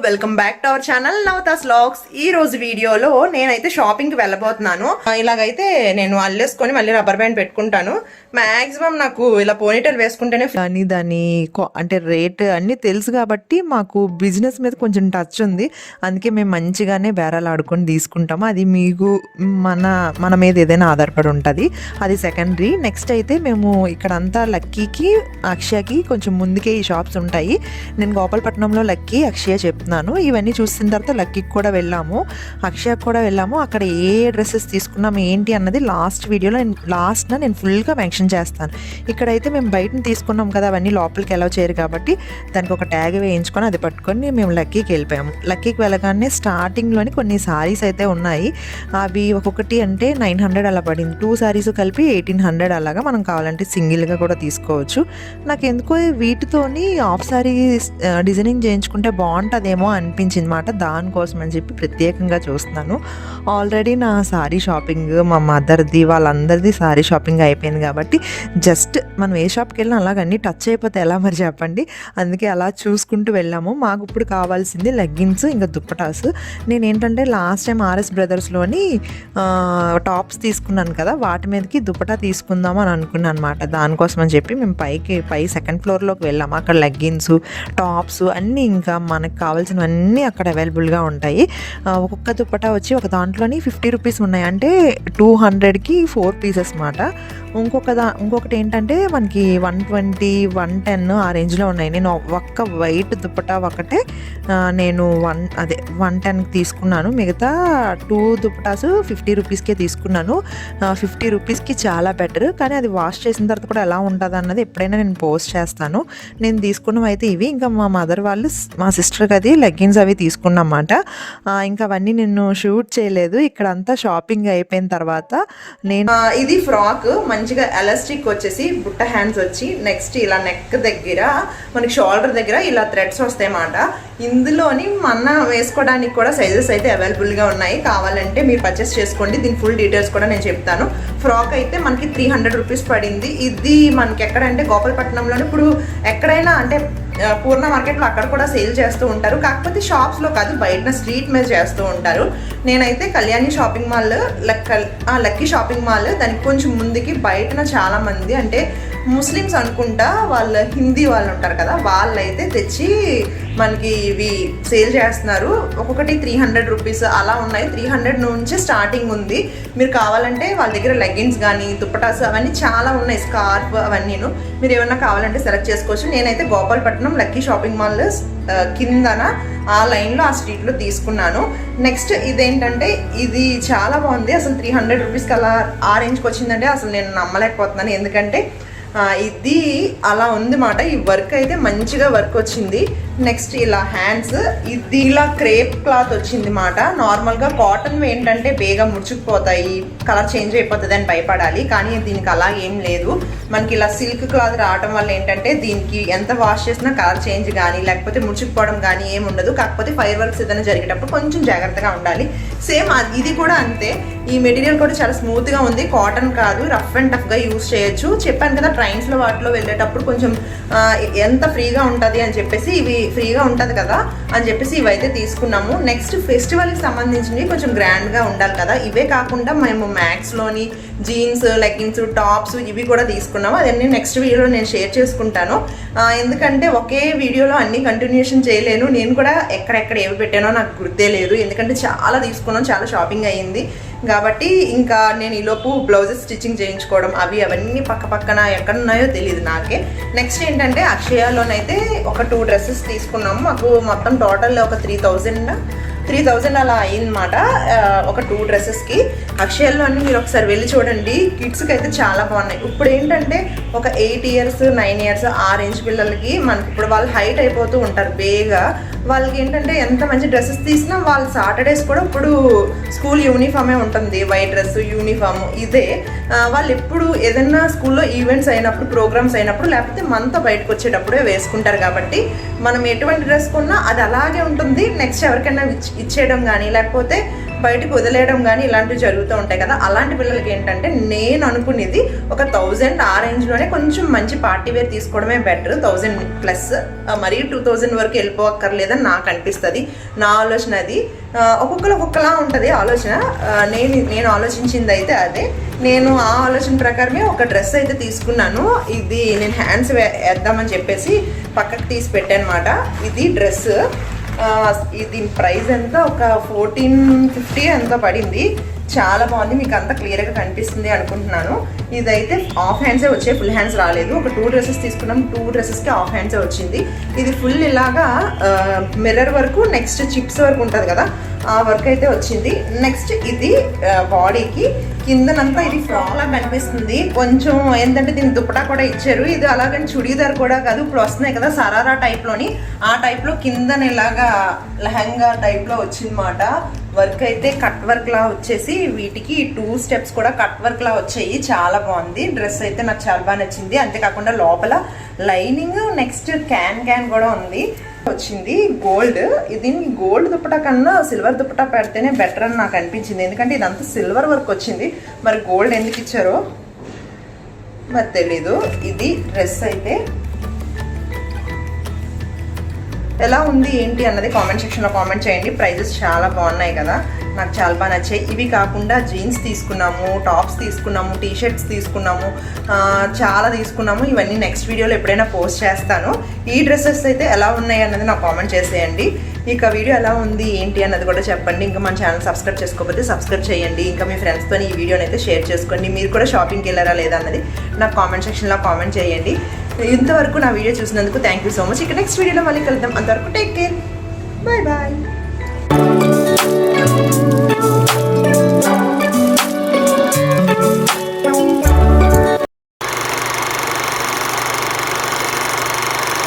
Welcome back to our channel Navata's vlogs. ఈ రోజు వీడియోలో నేనైతే షాపింగ్ కి వెళ్ళబోతున్నాను. ఇలాగైతే నేను అల్లేసుకొని మళ్ళీ రబ్బర్ బ్యాండ్ పెట్టుకుంటాను. మాక్సిమం నాకు ఇలా పోనీటైల్ వేసుకుంటేనే కానీ దాని అంటే రేట్ అన్నీ తెలుసు కాబట్టి మాకు బిజినెస్ మీద కొంచెం టచ్ ఉంది. అందుకే మేము మంచిగానే బేరాలు ఆడుకొని తీసుకుంటాము. అది మీకు మన మీద ఏదైనా ఆధారపడి ఉంటుంది, అది సెకండరీ. నెక్స్ట్ అయితే మేము ఇక్కడంతా లక్కీకి అక్షయకి కొంచెం ముందుకే ఈ షాప్స్ ఉంటాయి. నేను గోపాలపట్నంలో లక్కీ అక్షయ చెప్తున్నాను. ఇవన్నీ చూసిన తర్వాత లక్కీకి కూడా వెళ్ళాము, అక్షయకి కూడా వెళ్ళాము. అక్కడ ఏ డ్రెస్సెస్ తీసుకున్నాం ఏంటి అన్నది లాస్ట్ వీడియోలో నేను ఫుల్గా మెన్షన్ చేస్తాను. ఇక్కడైతే మేము బయటని తీసుకున్నాం కదా, అవన్నీ లోపలికి ఎలా చేయరు కాబట్టి దానికి ఒక ట్యాగ్ వేయించుకొని అది పట్టుకొని మేము లక్కీకి వెళ్ళిపోయాము. లక్కీకి వెళ్ళగానే స్టార్టింగ్లోని కొన్ని సారీస్ అయితే ఉన్నాయి. అవి ఒక్కొక్కటి అంటే 900 అలా పడింది. 2 సారీస్ కలిపి 1800 అలాగా. మనం కావాలంటే సింగిల్గా కూడా తీసుకోవచ్చు. నాకు ఎందుకో వీటితోని హాఫ్ సారీ డిజైనింగ్ చేయించుకుంటే బాగుంటుందేమో అనిపించింది మాట. దానికోసం అని చెప్పి ప్రత్యేకంగా చూస్తున్నాను. ఆల్రెడీ నా సారీ షాపింగ్, మా మదర్ది వాళ్ళందరిది సారీ షాపింగ్ అయిపోయింది కాబట్టి జస్ట్ మనం ఏ షాప్కి వెళ్ళినా అలాగ అన్నీ టచ్ అయిపోతే ఎలా మరి చెప్పండి. అందుకే అలా చూసుకుంటూ వెళ్ళాము. మాకు ఇప్పుడు కావాల్సింది లెగ్గిన్స్ ఇంకా దుప్పటాస్. నేను ఏంటంటే లాస్ట్ టైం ఆర్ఎస్ బ్రదర్స్లోని టాప్స్ తీసుకున్నాను కదా, వాటి మీదకి దుప్పటా తీసుకుందాం అని అనుకున్నాను అనమాట. దానికోసం అని చెప్పి మేము పై సెకండ్ ఫ్లోర్లోకి వెళ్ళాము. అక్కడ లెగ్గిన్స్, టాప్స్ అన్నీ ఇంకా మనకు కావాల్సినవన్నీ అక్కడ అవైలబుల్గా ఉంటాయి. ఒక్కొక్క దుప్పటా వచ్చి ఒక దాంట్లోని 50 రూపీస్ ఉన్నాయి, అంటే 200కి 4 పీసెస్ మాట. ఇంకొకటి ఏంటంటే మనకి 120, 110 ఆ రేంజ్లో ఉన్నాయి. నేను ఒక్క వైట్ దుప్పటా ఒకటే నేను 110కి తీసుకున్నాను. మిగతా 2 దుప్పటాస్ 50 రూపీస్కే తీసుకున్నాను. 50 రూపీస్కి చాలా బెటర్. కానీ అది వాష్ చేసిన తర్వాత కూడా ఎలా ఉంటుంది అన్నది ఎప్పుడైనా నేను పోస్ట్ చేస్తాను. నేను తీసుకున్నవి అయితే ఇవి. ఇంకా మా మదర్ వాళ్ళు, మా సిస్టర్కి అది లెగ్గిన్స్ అవి తీసుకున్నమాట. ఇంకా అవన్నీ నేను షూట్ చేయలేదు. ఇక్కడంతా షాపింగ్ అయిపోయిన తర్వాత నేను ఇది ఫ్రాక్ మంచిగా ఎలాస్టిక్ వచ్చేసి బుట్ట హ్యాండ్స్ వచ్చి నెక్స్ట్ ఇలా నెక్ దగ్గర మనకి షోల్డర్ దగ్గర ఇలా థ్రెడ్స్ వస్తాయి అన్నమాట. ఇందులోని మన వేసుకోవడానికి కూడా సైజెస్ అయితే అవైలబుల్గా ఉన్నాయి. కావాలంటే మీరు పర్చేస్ చేసుకోండి. దీని ఫుల్ డీటెయిల్స్ కూడా నేను చెప్తాను. ఫ్రాక్ అయితే మనకి 300 రూపీస్ పడింది. ఇది మనకి ఎక్కడంటే గోపాలపట్నంలోనే ఇప్పుడు ఎక్కడైనా అంటే పూర్ణ మార్కెట్లో అక్కడ కూడా సేల్ చేస్తూ ఉంటారు. కాకపోతే షాప్స్లో కాదు, బయట స్ట్రీట్ మీద చేస్తూ ఉంటారు. నేనైతే Kalyani shopping mall, lucky shopping mall దానికి కొంచెం ముందుకి బయటన చాలామంది అంటే ముస్లిమ్స్ అనుకుంటా, వాళ్ళ హిందీ వాళ్ళు ఉంటారు కదా, వాళ్ళైతే తెచ్చి మనకి ఇవి సేల్ చేస్తున్నారు. ఒక్కొక్కటి 300 రూపీస్ అలా ఉన్నాయి. 300 నుంచి స్టార్టింగ్ ఉంది. మీరు కావాలంటే వాళ్ళ దగ్గర లెగ్గిన్స్ కానీ దుప్పటాస్ అవన్నీ చాలా ఉన్నాయి, స్కార్ఫ్ అవన్నీను. మీరు ఏమన్నా కావాలంటే సెలెక్ట్ చేసుకోవచ్చు. నేనైతే గోపాలపట్నం లక్కీ షాపింగ్ మాల్ కిందన ఆ లైన్లో ఆ స్ట్రీట్లో తీసుకున్నాను. నెక్స్ట్ ఇదేంటంటే ఇది చాలా బాగుంది. అసలు 300 రూపీస్కి అలా ఆ రేంజ్కి వచ్చిందంటే అసలు నేను నమ్మలేకపోతున్నాను. ఎందుకంటే ఇది అలా ఉంది మాట. ఈ వర్క్ అయితే మంచిగా వర్క్ వచ్చింది. నెక్స్ట్ ఇలా హ్యాండ్స్, ఇది ఇలా క్రేప్ క్లాత్ వచ్చింది మాట. నార్మల్గా కాటన్ ఏంటంటే బేగా ముడుచుకుపోతాయి, కలర్ చేంజ్ అయిపోతుంది అని భయపడాలి. కానీ దీనికి అలా ఏం లేదు. మనకి ఇలా సిల్క్ క్లాత్ రావడం వల్ల ఏంటంటే దీనికి ఎంత వాష్ చేసినా కలర్ చేంజ్ కానీ లేకపోతే ముడుచుకుపోవడం కానీ ఏమి ఉండదు. కాకపోతే ఫైర్ వర్క్స్ ఏదైనా జరిగేటప్పుడు కొంచెం జాగ్రత్తగా ఉండాలి. సేమ్ ఇది కూడా అంతే. ఈ మెటీరియల్ కూడా చాలా స్మూత్గా ఉంది, కాటన్ కాదు, రఫ్ అండ్ టఫ్గా యూస్ చేయొచ్చు. చెప్పాను కదా, ట్రైన్స్లో వాటిలో వెళ్ళేటప్పుడు కొంచెం ఎంత ఫ్రీగా ఉంటుంది అని చెప్పేసి, ఇవి ఫ్రీగా ఉంటుంది కదా అని చెప్పేసి ఇవైతే తీసుకున్నాము. నెక్స్ట్ ఫెస్టివల్కి సంబంధించినవి కొంచెం గ్రాండ్గా ఉండాలి కదా. ఇవే కాకుండా మేము మ్యాక్స్లోని జీన్స్, లెగ్గిన్స్, టాప్స్ ఇవి కూడా తీసుకున్నాము. అవన్నీ నెక్స్ట్ వీడియోలో నేను షేర్ చేసుకుంటాను. ఎందుకంటే ఒకే వీడియోలో అన్ని కంటిన్యూషన్ చేయలేను. నేను కూడా ఎక్కడెక్కడ ఏవి పెట్టానో నాకు గుర్తే లేదు. ఎందుకంటే చాలా తీసుకున్నాం, చాలా షాపింగ్ అయ్యింది కాబట్టి. ఇంకా నేను ఈలోపు బ్లౌజెస్ స్టిచ్చింగ్ చేయించుకోవడం అవన్నీ పక్కన ఎక్కడున్నాయో తెలియదు నాకే. నెక్స్ట్ ఏంటంటే అక్షయలోనైతే ఒక 2 డ్రెస్సెస్ తీసుకున్నాము. మాకు మొత్తం టోటల్ ఒక 3000 అలా అయిందన్నమాట ఒక 2 డ్రెస్సెస్కి. అక్షయల్లో అన్ని మీరు ఒకసారి వెళ్ళి చూడండి. కిడ్స్కి అయితే చాలా బాగున్నాయి. ఇప్పుడు ఏంటంటే ఒక 8 ఇయర్స్ 9 ఇయర్స్ ఆ రేంజ్ పిల్లలకి మనకి ఇప్పుడు వాళ్ళు హైట్ అయిపోతూ ఉంటారు బేగా. వాళ్ళకి ఏంటంటే ఎంత మంచి డ్రెస్సెస్ తీసినా వాళ్ళు సాటర్డేస్ కూడా ఇప్పుడు స్కూల్ యూనిఫామే ఉంటుంది, వైట్ డ్రెస్ యూనిఫామ్ ఇదే. వాళ్ళు ఎప్పుడు ఏదైనా స్కూల్లో ఈవెంట్స్ అయినప్పుడు, ప్రోగ్రామ్స్ అయినప్పుడు లేకపోతే మనతో బయటకు వచ్చేటప్పుడే వేసుకుంటారు. కాబట్టి మనం ఎటువంటి డ్రెస్ కొన్నా అది అలాగే ఉంటుంది. నెక్స్ట్ ఎవరికైనా ఇచ్చేయడం కానీ లేకపోతే బయటకు వదిలేయడం కానీ ఇలాంటివి జరుగుతూ ఉంటాయి కదా, అలాంటి పిల్లలకి ఏంటంటే నేను అనుకునేది ఒక 1000 ఆ రేంజ్లోనే కొంచెం మంచి పార్టీ వేర్ తీసుకోవడమే బెటర్. 1000+ మరీ 2000 వరకు వెళ్ళిపోక్కర్లేదని నాకు అనిపిస్తుంది. నా ఆలోచన అది. ఒక్కొక్కరు ఒక్కొక్కలా ఉంటుంది ఆలోచన. నేను ఆలోచించింది అయితే అదే. నేను ఆ ఆలోచన ప్రకారమే ఒక డ్రెస్ అయితే తీసుకున్నాను. ఇది నేను హ్యాండ్స్ వేద్దామని చెప్పేసి పక్కకు తీసి పెట్టాను అనమాట. ఇది డ్రెస్. దీని ప్రైస్ ఎంత, ఒక 1450 ఎంతో పడింది. చాలా బాగుంది, మీకు అంతా క్లియర్గా కనిపిస్తుంది అనుకుంటున్నాను. ఇదైతే హాఫ్ హ్యాండ్సే వచ్చాయి, ఫుల్ హ్యాండ్స్ రాలేదు. ఒక 2 డ్రెస్సెస్ తీసుకున్నాం, 2 డ్రెస్సెస్కి హాఫ్ హ్యాండ్సే వచ్చింది. ఇది ఫుల్ ఇలాగా మిర్రర్ వరకు, నెక్స్ట్ చిప్స్ వరకు ఉంటుంది కదా, ఆ వర్క్ అయితే వచ్చింది. నెక్స్ట్ ఇది బాడీకి కిందనంతా ఇది ఫ్రాక్ లా కనిపిస్తుంది. కొంచెం ఏంటంటే దీని దుప్పటా కూడా ఇచ్చారు. ఇది అలాగని చుడీదార్ కూడా కాదు, ఇప్పుడు వస్తున్నాయి కదా సరారా టైప్లోని, ఆ టైప్లో కిందన ఇలాగా లెహంగా టైప్లో వచ్చిందన్నమాట. వర్క్ అయితే కట్ వర్క్ లా వచ్చేసి వీటికి 2 స్టెప్స్ కూడా కట్ వర్క్ లా వచ్చాయి. చాలా బాగుంది డ్రెస్ అయితే, నాకు చాలా బాగా నచ్చింది. అంతేకాకుండా లోపల లైనింగ్, నెక్స్ట్ క్యాన్ కూడా ఉంది వచ్చింది. గోల్డ్, ఇది గోల్డ్ దుప్పటా కన్నా సిల్వర్ దుప్పటా పెడితేనే బెటర్ అని నాకు అనిపించింది. ఎందుకంటే ఇదంతా సిల్వర్ వర్క్ వచ్చింది, మరి గోల్డ్ ఎందుకు ఇచ్చారో మరి తెలీదు. ఇది డ్రెస్ అయితే ఎలా ఉంది ఏంటి అన్నది కామెంట్ సెక్షన్లో కామెంట్ చేయండి. ప్రైజెస్ చాలా బాగున్నాయి కదా, నాకు చాలా బాగా నచ్చాయి. ఇవి కాకుండా జీన్స్ తీసుకున్నాము, టాప్స్ తీసుకున్నాము, టీషర్ట్స్ తీసుకున్నాము, చాలా తీసుకున్నాము. ఇవన్నీ నెక్స్ట్ వీడియోలో ఎప్పుడైనా పోస్ట్ చేస్తాను. ఈ డ్రెస్సెస్ అయితే ఎలా ఉన్నాయి అన్నది నాకు కామెంట్ చేసేయండి. ఇక వీడియో ఎలా ఉంది ఏంటి అన్నది కూడా చెప్పండి. ఇంకా మన ఛానల్ సబ్స్క్రైబ్ చేసుకోకపోతే సబ్స్క్రైబ్ చేయండి. ఇంకా మీ ఫ్రెండ్స్తో ఈ వీడియోని అయితే షేర్ చేసుకోండి. మీరు కూడా షాపింగ్కి వెళ్ళారా లేదా అన్నది నాకు కామెంట్ సెక్షన్లో కామెంట్ చేయండి. ఇంతవరకు నా వీడియో చూసినందుకు థ్యాంక్ యూ సో మచ్. ఇక నెక్స్ట్ వీడియోలో మళ్ళీ కలుద్దాం. అంతవరకు టేక్ కేర్, బాయ్ బాయ్.